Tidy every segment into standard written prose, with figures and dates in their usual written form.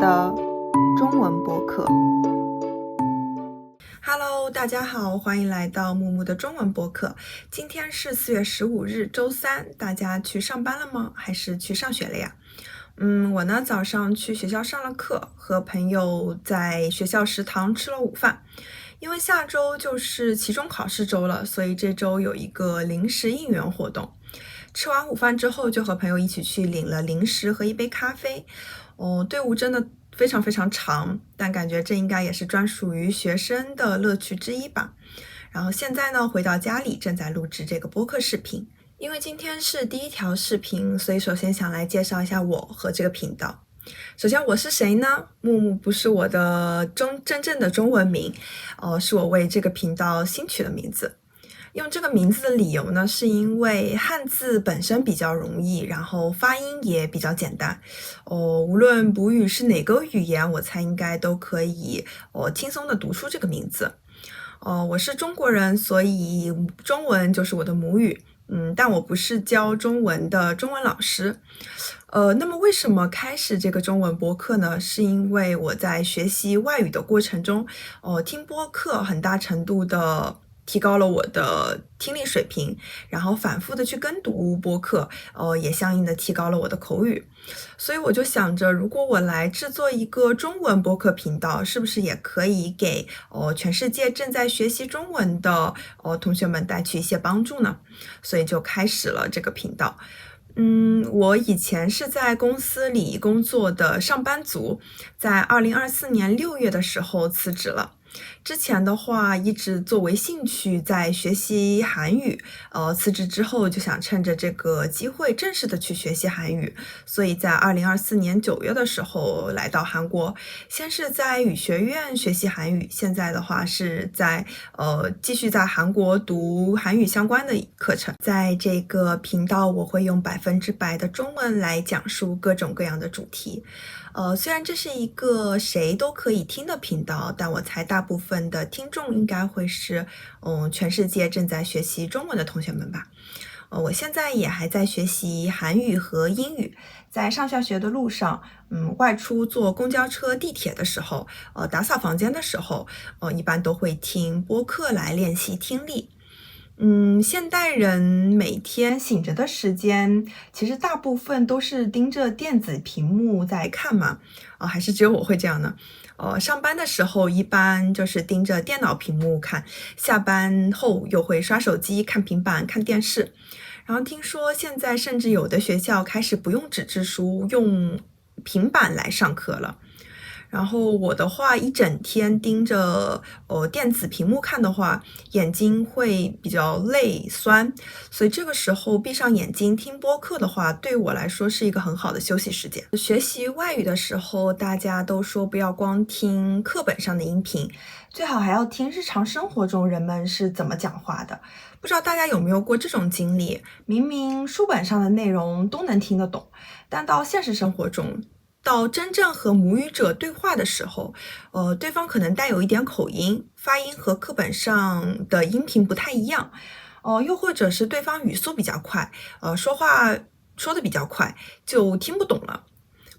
的中文播客。Hello， 大家好，欢迎来到木木的中文播客。今天是4月15日，周三，大家去上班了吗？还是去上学了呀？我呢，早上去学校上了课，和朋友在学校食堂吃了午饭。因为下周就是期中考试周了，所以这周有一个临时应援活动。吃完午饭之后，就和朋友一起去领了零食和一杯咖啡。队伍真的非常非常长，但感觉这应该也是专属于学生的乐趣之一吧。然后现在呢，回到家里正在录制这个播客视频。因为今天是第一条视频，所以首先想来介绍一下我和这个频道。首先我是谁呢？木木不是我的真正的中文名，是我为这个频道新取的名字。用这个名字的理由呢，是因为汉字本身比较容易，然后发音也比较简单。无论母语是哪个语言，我猜应该都可以轻松的读出这个名字。我是中国人，所以中文就是我的母语。但我不是教中文的中文老师。那么为什么开始这个中文播客呢？是因为我在学习外语的过程中，听播客很大程度的提高了我的听力水平，然后反复的去跟读播客，也相应的提高了我的口语。所以我就想着，如果我来制作一个中文播客频道，是不是也可以给全世界正在学习中文的同学们带去一些帮助呢？所以就开始了这个频道。我以前是在公司里工作的上班族，在2024年6月的时候辞职了。之前的话一直作为兴趣在学习韩语，辞职之后就想趁着这个机会正式的去学习韩语，所以在2024年9月的时候来到韩国，先是在语学院学习韩语，现在的话是在继续在韩国读韩语相关的课程。在这个频道我会用100%的中文来讲述各种各样的主题。虽然这是一个谁都可以听的频道，但我猜大部分的听众应该会是全世界正在学习中文的同学们吧。我现在也还在学习韩语和英语，在上下学的路上，外出坐公交车、地铁的时候，打扫房间的时候，一般都会听播客来练习听力。现代人每天醒着的时间，其实大部分都是盯着电子屏幕在看嘛，还是只有我会这样呢？上班的时候一般就是盯着电脑屏幕看，下班后又会刷手机、看平板、看电视。然后听说现在甚至有的学校开始不用纸质书，用平板来上课了。然后我的话，一整天盯着电子屏幕看的话，眼睛会比较累酸，所以这个时候闭上眼睛听播客的话，对我来说是一个很好的休息时间。学习外语的时候，大家都说不要光听课本上的音频，最好还要听日常生活中人们是怎么讲话的。不知道大家有没有过这种经历，明明书本上的内容都能听得懂，但到现实生活中，到真正和母语者对话的时候，对方可能带有一点口音，发音和课本上的音频不太一样，又或者是对方语速比较快，说话说的比较快，就听不懂了。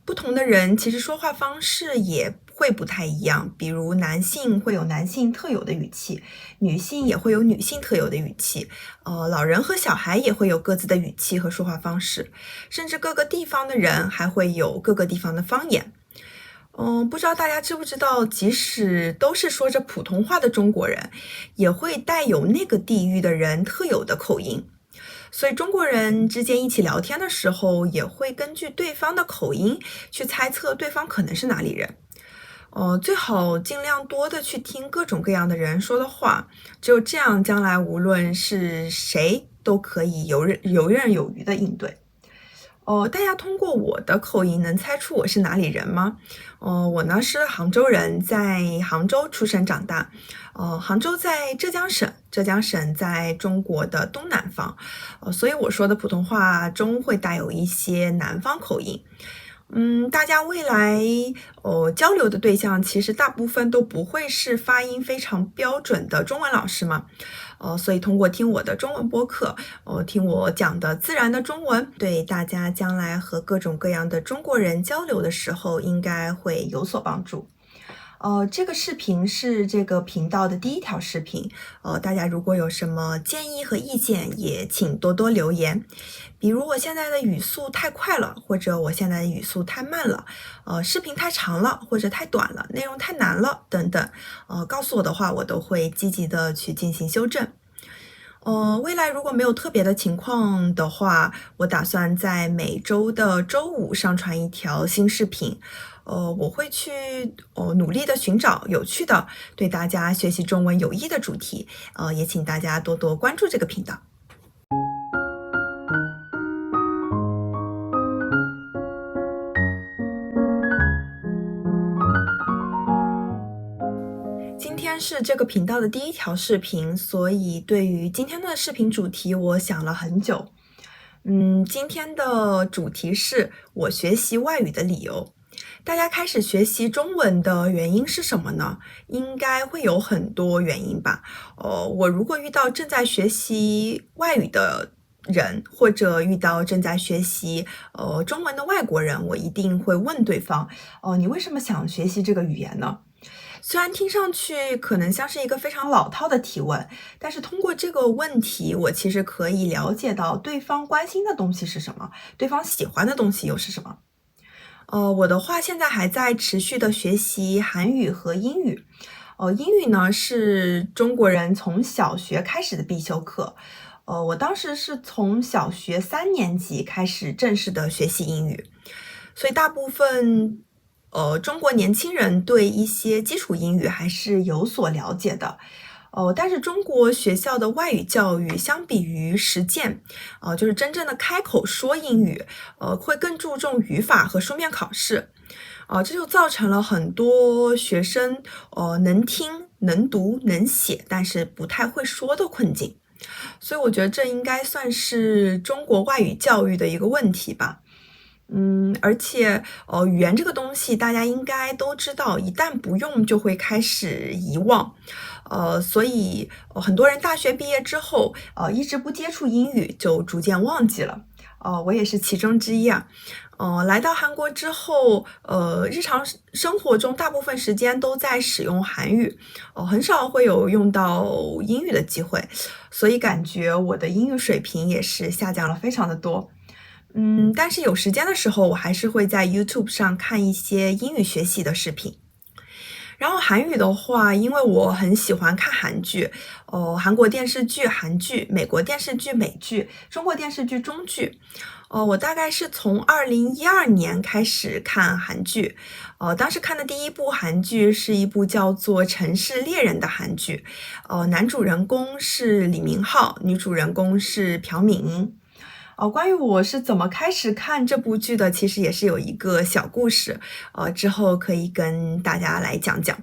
不同的人其实说话方式也会不太一样，比如男性会有男性特有的语气，女性也会有女性特有的语气，老人和小孩也会有各自的语气和说话方式，甚至各个地方的人还会有各个地方的方言。不知道大家知不知道，即使都是说着普通话的中国人，也会带有那个地域的人特有的口音。所以中国人之间一起聊天的时候，也会根据对方的口音去猜测对方可能是哪里人。最好尽量多的去听各种各样的人说的话，只有这样，将来无论是谁都可以游刃有余的应对。大家通过我的口音能猜出我是哪里人吗？我呢是杭州人，在杭州出生长大。杭州在浙江省，浙江省在中国的东南方，所以我说的普通话中会带有一些南方口音。大家未来交流的对象其实大部分都不会是发音非常标准的中文老师嘛，所以通过听我的中文播客，听我讲的自然的中文，对大家将来和各种各样的中国人交流的时候应该会有所帮助。这个视频是这个频道的第一条视频，大家如果有什么建议和意见，也请多多留言。比如我现在的语速太快了，或者我现在的语速太慢了，视频太长了，或者太短了，内容太难了，等等，告诉我的话，我都会积极的去进行修正。未来如果没有特别的情况的话，我打算在每周的周五上传一条新视频。我会去努力的寻找有趣的、对大家学习中文有益的主题，也请大家多多关注这个频道。今天是这个频道的第一条视频，所以对于今天的视频主题，我想了很久。今天的主题是我学习外语的理由。大家开始学习中文的原因是什么呢？应该会有很多原因吧。我如果遇到正在学习外语的人，或者遇到正在学习中文的外国人，我一定会问对方，你为什么想学习这个语言呢？虽然听上去可能像是一个非常老套的提问，但是通过这个问题，我其实可以了解到对方关心的东西是什么，对方喜欢的东西又是什么。我的话现在还在持续的学习韩语和英语。英语呢是中国人从小学开始的必修课。我当时是从小学3年级开始正式的学习英语，所以大部分中国年轻人对一些基础英语还是有所了解的。但是中国学校的外语教育相比于实践，就是真正的开口说英语，会更注重语法和书面考试。这就造成了很多学生能听、能读、能写，但是不太会说的困境。所以我觉得这应该算是中国外语教育的一个问题吧。而且语言这个东西大家应该都知道，一旦不用就会开始遗忘。所以很多人大学毕业之后一直不接触英语，就逐渐忘记了。我也是其中之一啊。来到韩国之后，日常生活中大部分时间都在使用韩语，很少会有用到英语的机会，所以感觉我的英语水平也是下降了非常的多。但是有时间的时候，我还是会在 YouTube 上看一些英语学习的视频。然后韩语的话，因为我很喜欢看韩剧，韩国电视剧韩剧，美国电视剧美剧，中国电视剧中剧。我大概是从2012年开始看韩剧，当时看的第一部韩剧是一部叫做《城市猎人》的韩剧，男主人公是李明浩，女主人公是朴敏英。关于我是怎么开始看这部剧的，其实也是有一个小故事，之后可以跟大家来讲讲。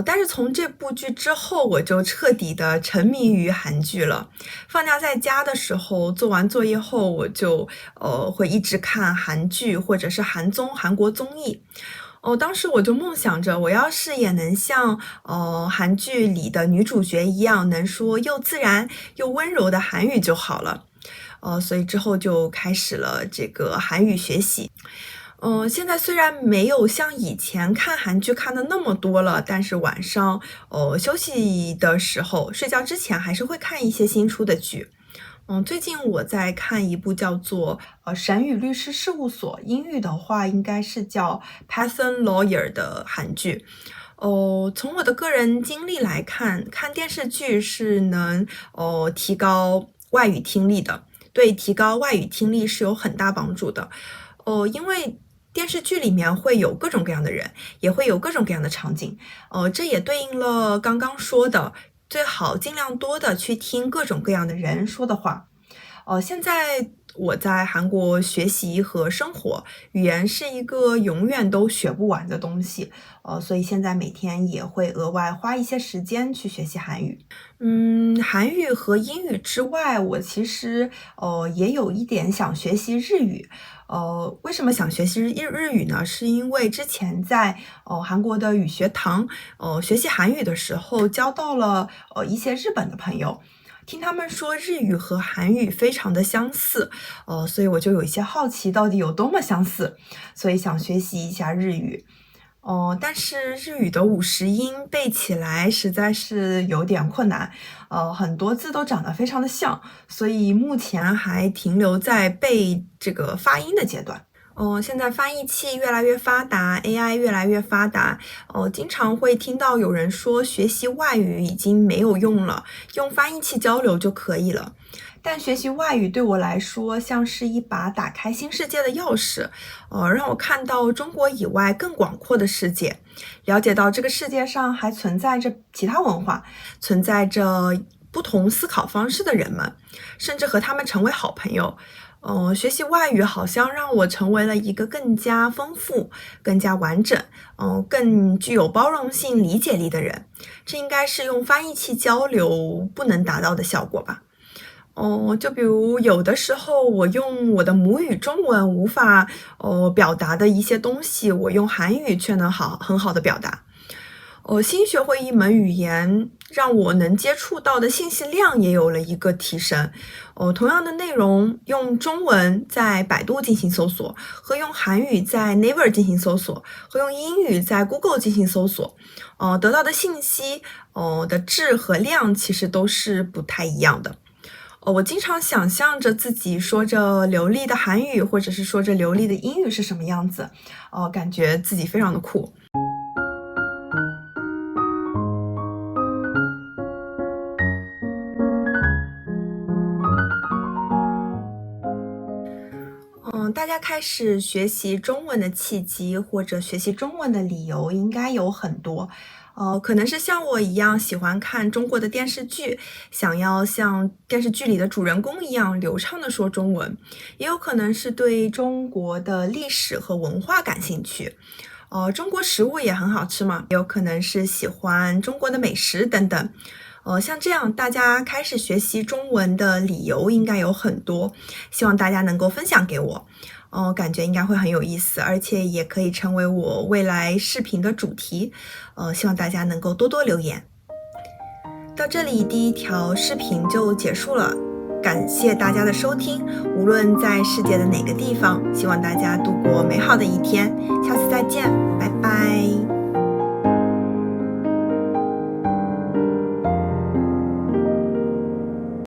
但是从这部剧之后，我就彻底的沉迷于韩剧了。放假在家的时候，做完作业后，我就会一直看韩剧或者是韩综、韩国综艺。当时我就梦想着，我要是也能像韩剧里的女主角一样，能说又自然又温柔的韩语就好了。所以之后就开始了这个韩语学习。现在虽然没有像以前看韩剧看的那么多了，但是晚上休息的时候，睡觉之前还是会看一些新出的剧。最近我在看一部叫做神语律师事务所，英语的话应该是叫 Python Lawyer 的韩剧。从我的个人经历来看，看电视剧是能提高外语听力的，对提高外语听力是有很大帮助的。因为电视剧里面会有各种各样的人，也会有各种各样的场景。这也对应了刚刚说的，最好尽量多的去听各种各样的人说的话。现在我在韩国学习和生活，语言是一个永远都学不完的东西，所以现在每天也会额外花一些时间去学习韩语。韩语和英语之外，我其实也有一点想学习日语。为什么想学习日语呢？是因为之前在韩国的语学堂学习韩语的时候，交到了一些日本的朋友。听他们说日语和韩语非常的相似，所以我就有一些好奇，到底有多么相似，所以想学习一下日语。但是日语的50音背起来实在是有点困难，很多字都长得非常的像，所以目前还停留在背这个发音的阶段。现在翻译器越来越发达，AI 越来越发达，经常会听到有人说学习外语已经没有用了，用翻译器交流就可以了。但学习外语对我来说像是一把打开新世界的钥匙，让我看到中国以外更广阔的世界，了解到这个世界上还存在着其他文化，存在着不同思考方式的人们，甚至和他们成为好朋友。学习外语好像让我成为了一个更加丰富、更加完整、更具有包容性、理解力的人。这应该是用翻译器交流不能达到的效果吧。就比如有的时候我用我的母语中文无法表达的一些东西，我用韩语却能很好的表达。新学会一门语言，让我能接触到的信息量也有了一个提升。同样的内容，用中文在百度进行搜索，和用韩语在 Naver 进行搜索，和用英语在 Google 进行搜索，得到的信息的质和量其实都是不太一样的。我经常想象着自己说着流利的韩语，或者是说着流利的英语是什么样子，感觉自己非常的酷。大家开始学习中文的契机或者学习中文的理由应该有很多，可能是像我一样喜欢看中国的电视剧，想要像电视剧里的主人公一样流畅的说中文，也有可能是对中国的历史和文化感兴趣。中国食物也很好吃嘛，也有可能是喜欢中国的美食等等。像这样大家开始学习中文的理由应该有很多，希望大家能够分享给我，感觉应该会很有意思，而且也可以成为我未来视频的主题，希望大家能够多多留言。到这里第一条视频就结束了，感谢大家的收听，无论在世界的哪个地方，希望大家度过美好的一天，下次再见，拜拜。